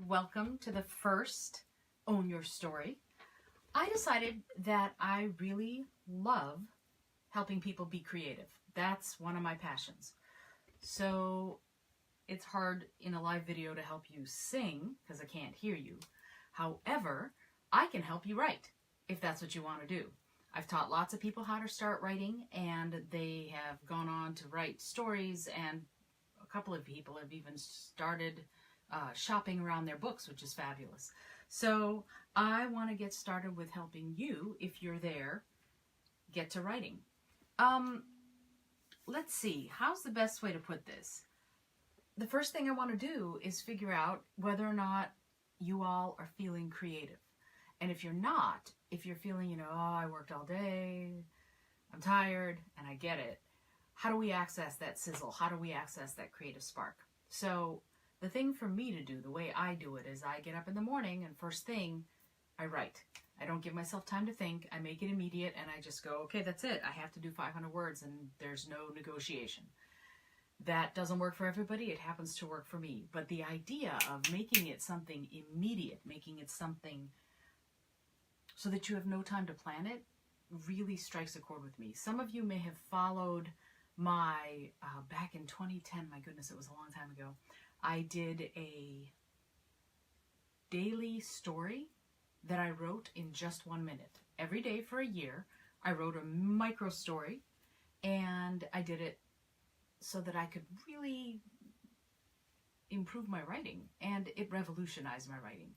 Welcome to the first Own Your Story. I decided that I really love helping people be creative. That's one of my passions. So it's hard in a live video to help you sing because I can't hear you. However, I can help you write if that's what you want to do. I've taught lots of people how to start writing, and they have gone on to write stories, and a couple of people have even started shopping around their books, which is fabulous. So I want to get started with helping you, if you're there, get to writing. Let's see, how's the best way to put this? The first thing I want to do is figure out whether or not you all are feeling creative. And if you're not, if you're feeling, oh, I worked all day, I'm tired, and I get it, how do we access that sizzle? How do we access that creative spark? So the thing for me to do, the way I do it, is I get up in the morning and first thing, I write. I don't give myself time to think. I make it immediate and I just go, okay, that's it. I have to do 500 words and there's no negotiation. That doesn't work for everybody. It happens to work for me. But the idea of making it something immediate, making it something so that you have no time to plan it, really strikes a chord with me. Some of you may have followed my, back in 2010, my goodness, it was a long time ago, I did a daily story that I wrote in just 1 minute. Every day for a year, I wrote a micro story, and I did it so that I could really improve my writing, and it revolutionized my writing.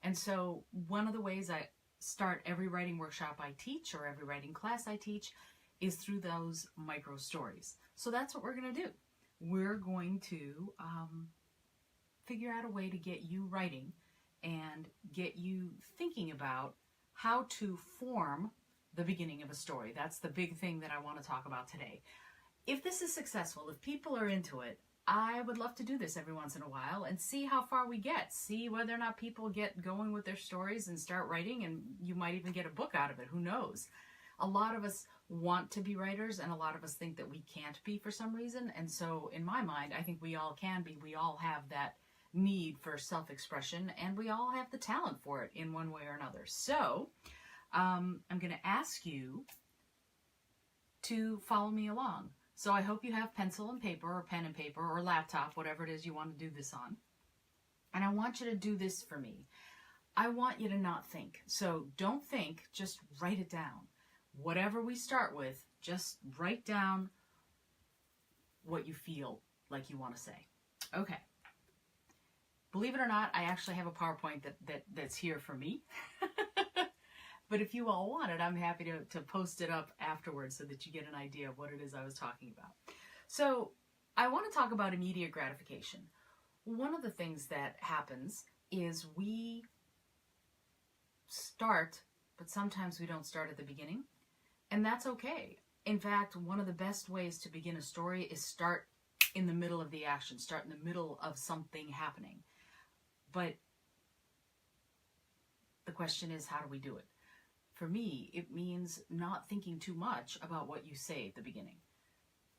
And so one of the ways I start every writing workshop I teach, or every writing class I teach, is through those micro stories. So that's what we're going to do. We're going to figure out a way to get you writing and get you thinking about how to form the beginning of a story. That's the big thing that I want to talk about today. If this is successful, if people are into it, I would love to do this every once in a while and see how far we get. See whether or not people get going with their stories and start writing, and you might even get a book out of it. Who knows? A lot of us want to be writers, and a lot of us think that we can't be for some reason. And so in my mind, I think we all can be. We all have that need for self-expression, and we all have the talent for it in one way or another. So I'm going to ask you to follow me along. So I hope you have pencil and paper, or pen and paper, or laptop, whatever it is you want to do this on. And I want you to do this for me. I want you to not think. So don't think, just write it down. Whatever we start with, just write down what you feel like you want to say. Okay. Believe it or not, I actually have a PowerPoint that's here for me. But if you all want it, I'm happy to post it up afterwards so that you get an idea of what it is I was talking about. So I want to talk about immediate gratification. One of the things that happens is we start, but sometimes we don't start at the beginning, and that's okay. In fact, one of the best ways to begin a story is start in the middle of the action, start in the middle of something happening. But the question is, how do we do it? For me, it means not thinking too much about what you say at the beginning.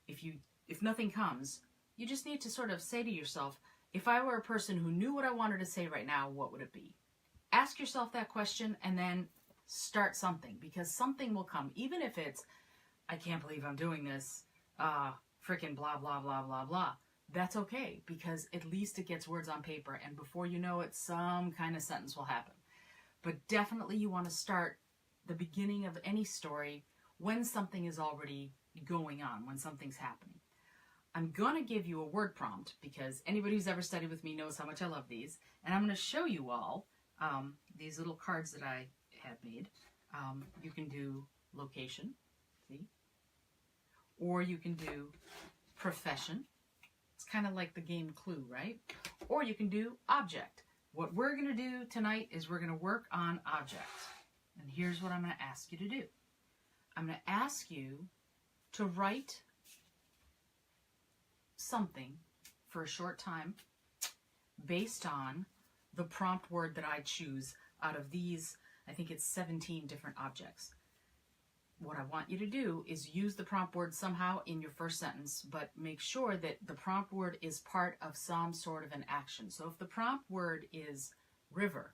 If nothing comes, you just need to sort of say to yourself, if I were a person who knew what I wanted to say right now, what would it be? Ask yourself that question and then start something, because something will come. Even if it's, I can't believe I'm doing this, freaking blah, blah, blah, blah, blah. That's okay, because at least it gets words on paper, and before you know it, some kind of sentence will happen. But definitely you want to start the beginning of any story when something is already going on, when something's happening. I'm going to give you a word prompt, because anybody who's ever studied with me knows how much I love these. And I'm going to show you all these little cards that I have made. You can do location, see? Or you can do profession. It's kind of like the game Clue, right? Or you can do object. What we're going to do tonight is we're going to work on object. And here's what I'm going to ask you to do. I'm going to ask you to write something for a short time based on the prompt word that I choose out of these, I think it's 17 different objects. what I want you to do is use the prompt word somehow in your first sentence, but make sure that the prompt word is part of some sort of an action. So if the prompt word is river,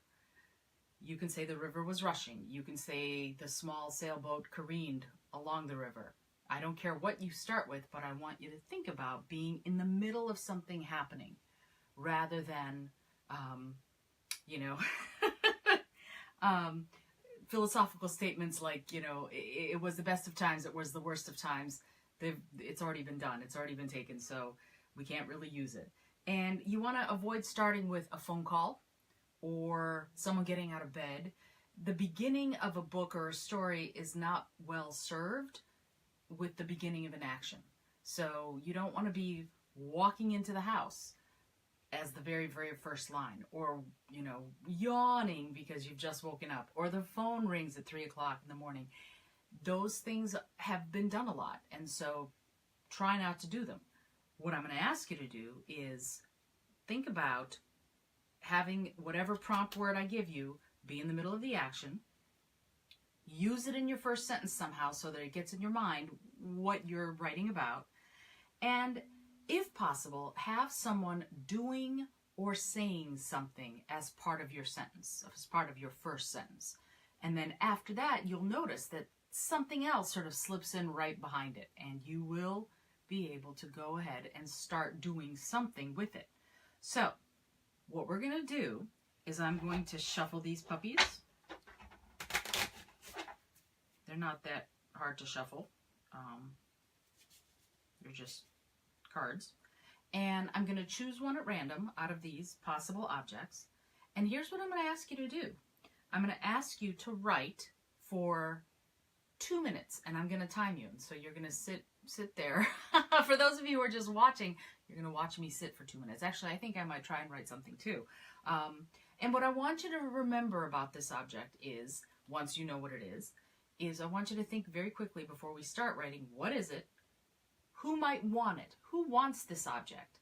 you can say the river was rushing. You can say the small sailboat careened along the river. I don't care what you start with, but I want you to think about being in the middle of something happening rather than, philosophical statements like, it was the best of times, it was the worst of times. It's already been done. It's already been taken, so we can't really use it. And you want to avoid starting with a phone call or someone getting out of bed. The beginning of a book or a story is not well served with the beginning of an action. So you don't want to be walking into the house as the very, very first line, or, yawning because you've just woken up, or the phone rings at 3 o'clock in the morning. Those things have been done a lot, and so try not to do them. What I'm going to ask you to do is think about having whatever prompt word I give you be in the middle of the action. Use it in your first sentence somehow so that it gets in your mind what you're writing about. And if possible, have someone doing or saying something as part of your sentence, as part of your first sentence. And then after that, you'll notice that something else sort of slips in right behind it, and you will be able to go ahead and start doing something with it. So what we're going to do is I'm going to shuffle these puppies. They're not that hard to shuffle. They're just cards. And I'm going to choose one at random out of these possible objects. And here's what I'm going to ask you to do. I'm going to ask you to write for 2 minutes, and I'm going to time you. And so you're going to sit there. For those of you who are just watching, you're going to watch me sit for 2 minutes. Actually, I think I might try and write something too. And what I want you to remember about this object is, once you know what it is I want you to think very quickly before we start writing, what is it? Who might want it? Who wants this object?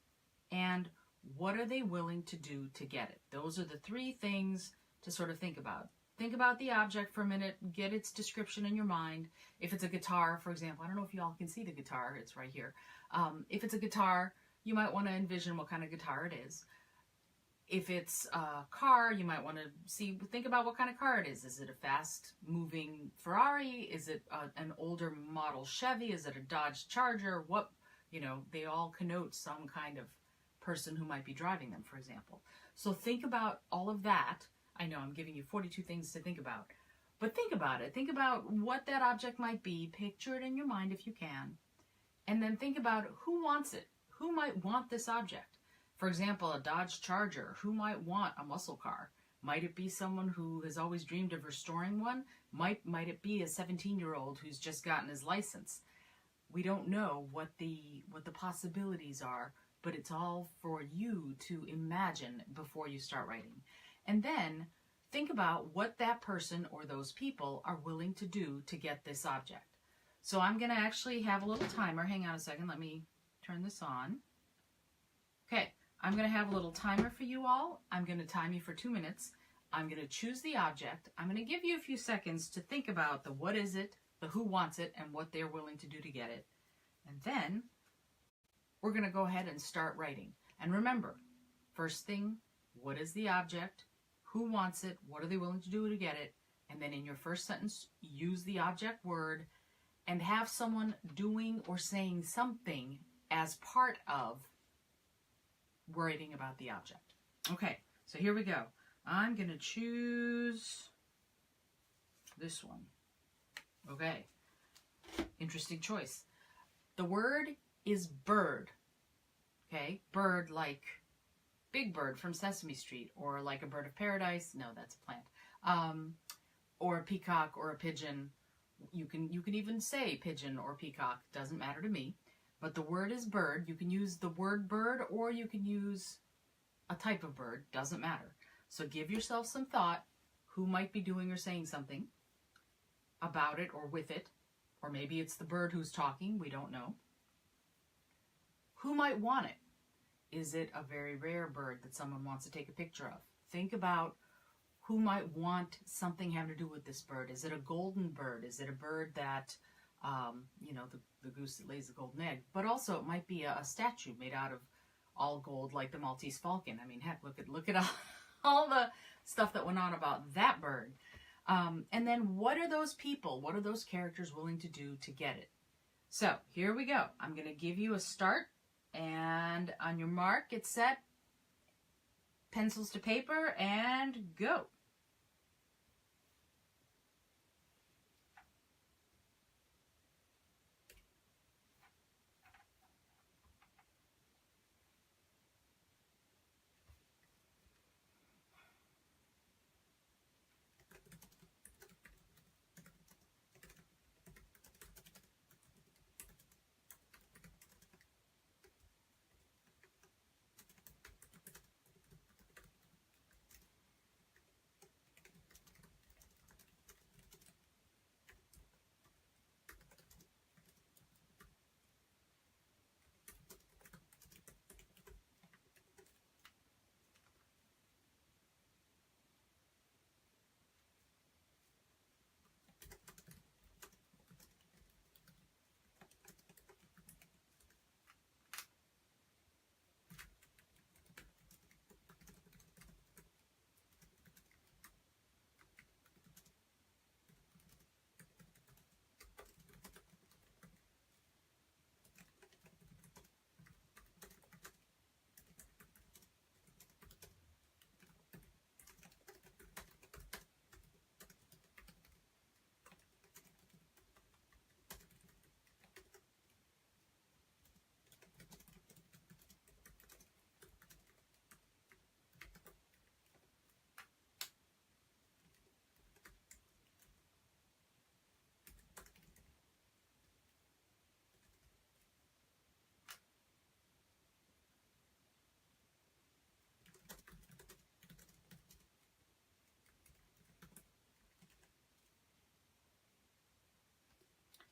And what are they willing to do to get it? Those are the 3 things to sort of think about. Think about the object for a minute, get its description in your mind. If it's a guitar, for example, I don't know if you all can see the guitar, it's right here. If it's a guitar, you might want to envision what kind of guitar it is. If it's a car, you might want to think about what kind of car it is. Is it a fast-moving Ferrari? Is it an older model Chevy? Is it a Dodge Charger? They all connote some kind of person who might be driving them, for example. So think about all of that. I know I'm giving you 42 things to think about, but think about it. Think about what that object might be. Picture it in your mind if you can. And then think about who wants it. Who might want this object? For example, a Dodge Charger. Who might want a muscle car? Might it be someone who has always dreamed of restoring one? Might it be a 17-year-old who's just gotten his license? We don't know what the possibilities are, but it's all for you to imagine before you start writing. And then think about what that person or those people are willing to do to get this object. So I'm going to actually have a little timer. Hang on a second. Let me turn this on. Okay. I'm going to have a little timer for you all. I'm going to time you for 2 minutes. I'm going to choose the object. I'm going to give you a few seconds to think about the what is it, the who wants it, and what they're willing to do to get it. And then we're going to go ahead and start writing. And remember, first thing, what is the object? Who wants it? What are they willing to do to get it? And then in your first sentence, use the object word and have someone doing or saying something as part of writing about the object. Okay, so here we go. I'm going to choose this one. Okay, interesting choice. The word is bird. Okay, bird like Big Bird from Sesame Street, or like a bird of paradise. No, that's a plant. Or a peacock or a pigeon. You can even say pigeon or peacock. Doesn't matter to me. But the word is bird. You can use the word bird, or you can use a type of bird. Doesn't matter. So give yourself some thought. Who might be doing or saying something about it or with it? Or maybe it's the bird who's talking. We don't know. Who might want it? Is it a very rare bird that someone wants to take a picture of? Think about who might want something having to do with this bird. Is it a golden bird? Is it a bird that, you know, the goose that lays the golden egg? But also it might be a statue made out of all gold, like the Maltese falcon. I mean, heck, look at all the stuff that went on about that bird. And then what are those people, what are those characters willing to do to get it? So here we go. I'm going to give you a start, and on your mark, get set, pencils to paper, and go.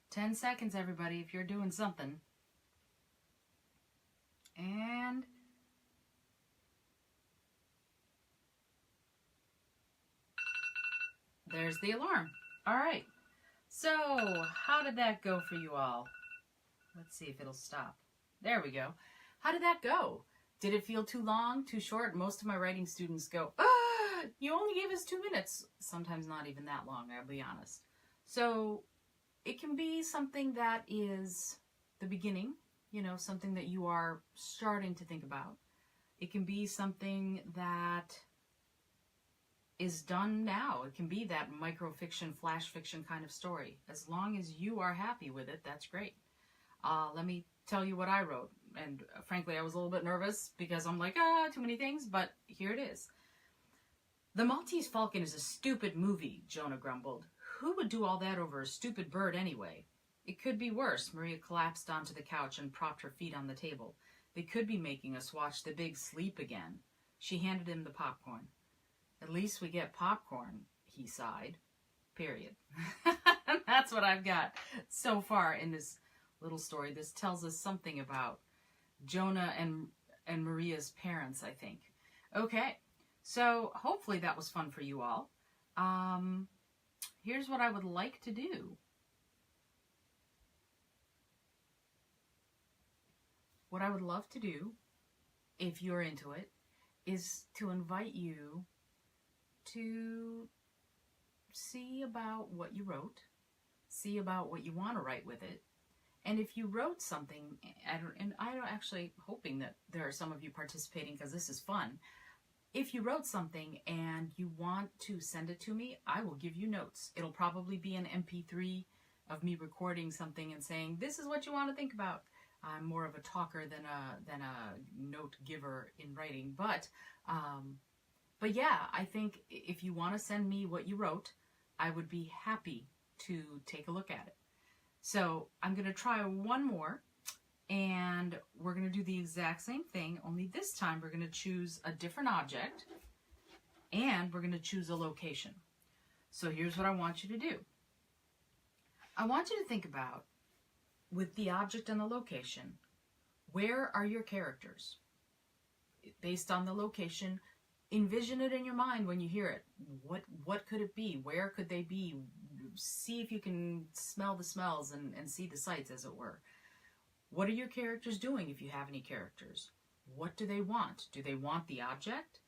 Ten seconds, everybody, if you're doing something. And there's the alarm. All right. So how did that go for you all? Let's see if it'll stop. There we go. How did that go? Did it feel too long, too short? Most of my writing students go, you only gave us 2 minutes. Sometimes not even that long, I'll be honest. So it can be something that is the beginning, you know, something that you are starting to think about. It can be something that is done now. It can be that microfiction, flash fiction kind of story. As long as you are happy with it, that's great. Let me tell you what I wrote. And frankly, I was a little bit nervous because I'm like, too many things, but here it is. The Maltese Falcon is a stupid movie, Jonah grumbled. Who would do all that over a stupid bird anyway? It could be worse. Maria collapsed onto the couch and propped her feet on the table. They could be making us watch The Big Sleep again. She handed him the popcorn. At least we get popcorn, he sighed. Period. That's what I've got so far in this little story. This tells us something about Jonah and Maria's parents, I think. Okay, so hopefully that was fun for you all. Here's what I would like to do. What I would love to do, if you're into it, is to invite you to see about what you wrote, see about what you want to write with it. And if you wrote something, and I'm actually hoping that there are some of you participating because this is fun. If you wrote something and you want to send it to me, I will give you notes. It'll probably be an MP3 of me recording something and saying, this is what you want to think about. I'm more of a talker than a note giver in writing. But yeah, I think if you want to send me what you wrote, I would be happy to take a look at it. So I'm going to try one more, and we're going to do the exact same thing, only this time we're going to choose a different object, and we're going to choose a location. So here's what I want you to do. I want you to think about, with the object and the location, where are your characters? Based on the location, envision it in your mind when you hear it. What could it be? Where could they be? See if you can smell the smells and see the sights, as it were. What are your characters doing if you have any characters? What do they want? Do they want the object?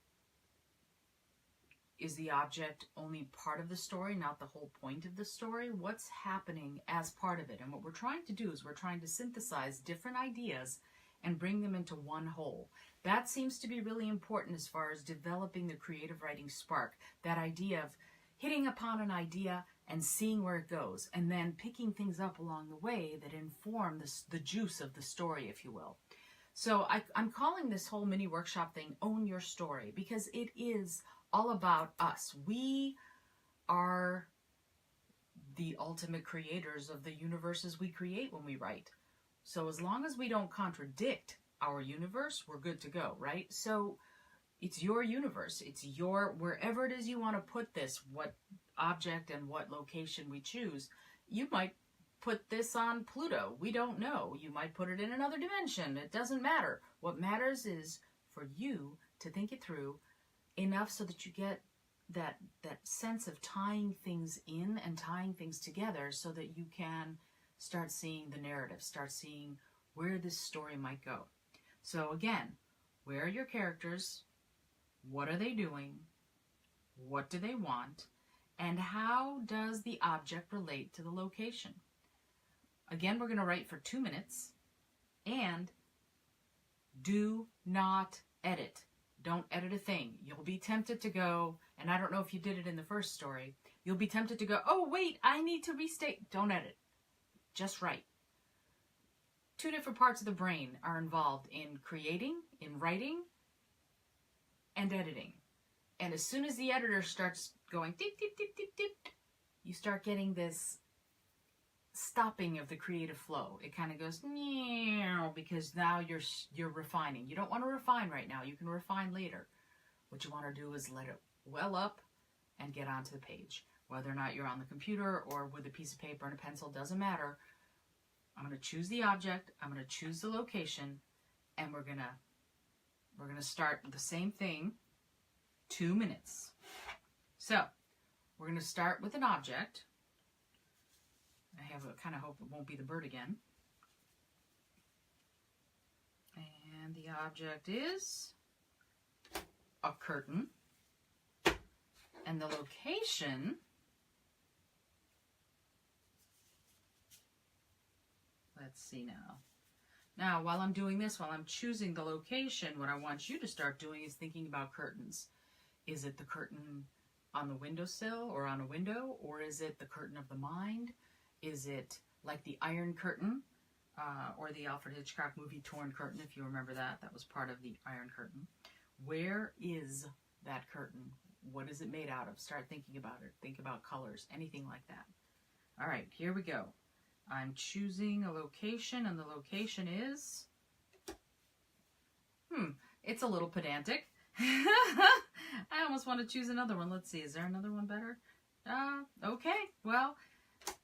Is the object only part of the story, not the whole point of the story? What's happening as part of it? And what we're trying to do is we're trying to synthesize different ideas and bring them into one whole. That seems to be really important as far as developing the creative writing spark. That idea of hitting upon an idea and seeing where it goes, and then picking things up along the way that inform the juice of the story, if you will. So I'm calling this whole mini workshop thing Own Your Story, because it is all about us. We are the ultimate creators of the universes we create when we write. So as long as we don't contradict our universe, we're good to go, right? So it's your universe. It's your, wherever it is you want to put this, what object and what location we choose. You might put this on Pluto. We don't know. You might put it in another dimension. It doesn't matter. What matters is for you to think it through enough so that you get that sense of tying things in and tying things together so that you can start seeing the narrative, start seeing where this story might go. So again, where are your characters? What are they doing? What do they want? And how does the object relate to the location? Again, we're going to write for 2 minutes, and do not edit. Don't edit a thing. You'll be tempted to go, and I don't know if you did it in the first story, you'll be tempted to go, oh, wait, I need to restate. Don't edit. Just write. 2 different parts of the brain are involved in creating, in writing, and editing. And as soon as the editor starts going dip, dip, dip, dip, dip, you start getting this stopping of the creative flow. It kind of goes meow, because now you're refining. You don't want to refine right now. You can refine later. What you want to do is let it well up and get onto the page. Whether or not you're on the computer or with a piece of paper and a pencil, doesn't matter. I'm going to choose the object. I'm going to choose the location, and we're going to start the same thing. 2 minutes. So we're going to start with an object. I have a kind of hope it won't be the bird again. And the object is a curtain. And the location, let's see now. Now, while I'm doing this, while I'm choosing the location, what I want you to start doing is thinking about curtains. Is it the curtain on the windowsill or on a window? Or is it the curtain of the mind? Is it like the Iron Curtain or the Alfred Hitchcock movie Torn Curtain, if you remember that? That was part of the Iron Curtain. Where is that curtain? What is it made out of? Start thinking about it. Think about colors, anything like that. All right, here we go. I'm choosing a location, and the location is... it's a little pedantic. I almost want to choose another one. Let's see, is there another one better? Okay, well,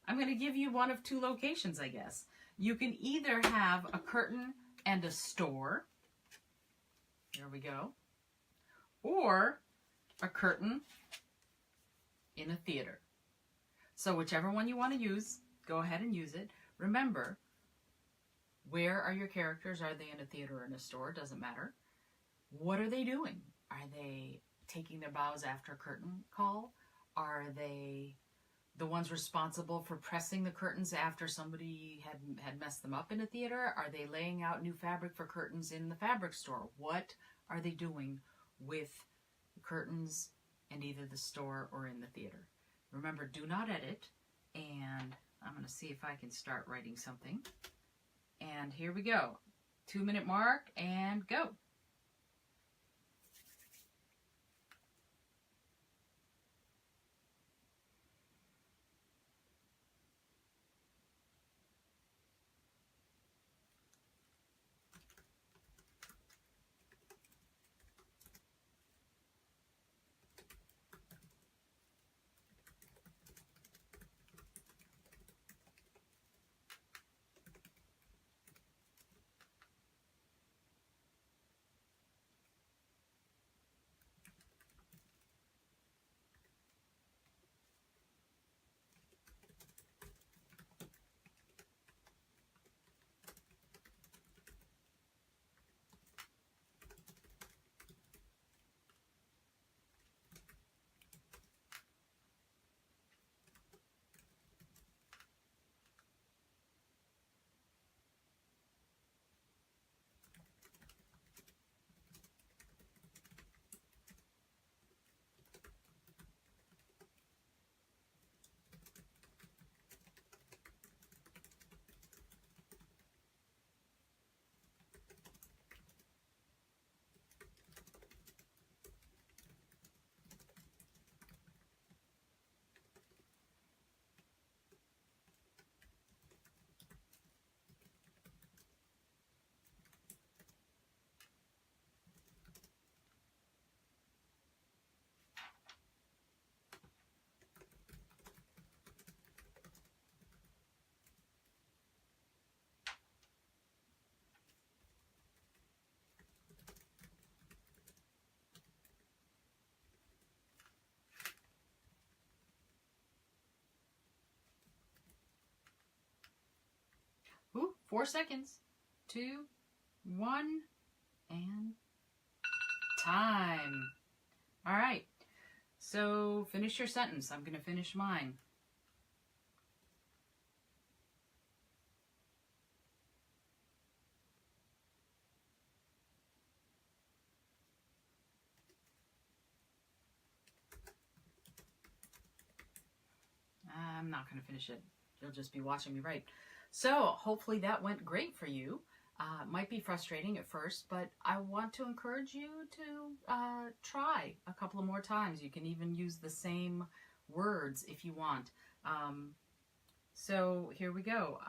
I'm going to give you one of 2 locations, I guess. You can either have a curtain and a store. There we go. Or a curtain in a theater. So whichever one you want to use, go ahead and use it. Remember, where are your characters? Are they in a theater or in a store? Doesn't matter. What are they doing? Are they taking their bows after a curtain call? Are they the ones responsible for pressing the curtains after somebody had messed them up in a theater? Are they laying out new fabric for curtains in the fabric store? What are they doing with the curtains in either the store or in the theater? Remember, do not edit. And I'm going to see if I can start writing something. And here we go. 2-minute mark, and go. 4 seconds. 2, 1, and time. All right. So finish your sentence. I'm going to finish mine. I'm not going to finish it. You'll just be watching me write. So hopefully that went great for you. It might be frustrating at first, but I want to encourage you to try a couple of more times. You can even use the same words if you want. So here we go.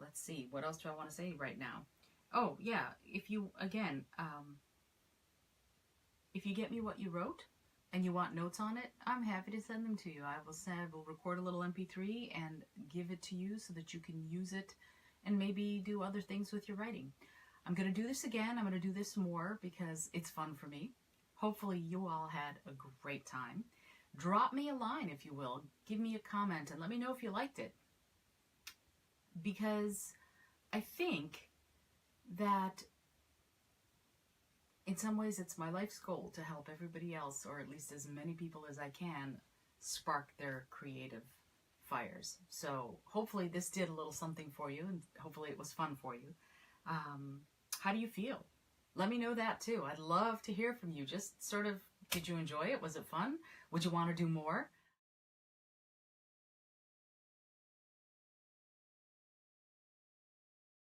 Let's see, what else do I want to say right now? Oh, yeah, if you get me what you wrote and you want notes on it, I'm happy to send them to you. I will record a little MP3 and give it to you so that you can use it and maybe do other things with your writing. I'm going to do this again. I'm going to do this more because it's fun for me. Hopefully you all had a great time. Drop me a line, if you will. Give me a comment and let me know if you liked it. Because I think that in some ways it's my life's goal to help everybody else, or at least as many people as I can, spark their creative fires. So hopefully this did a little something for you, and hopefully it was fun for you. How do you feel? Let me know that too. I'd love to hear from you. Just sort of, did you enjoy it? Was it fun? Would you want to do more?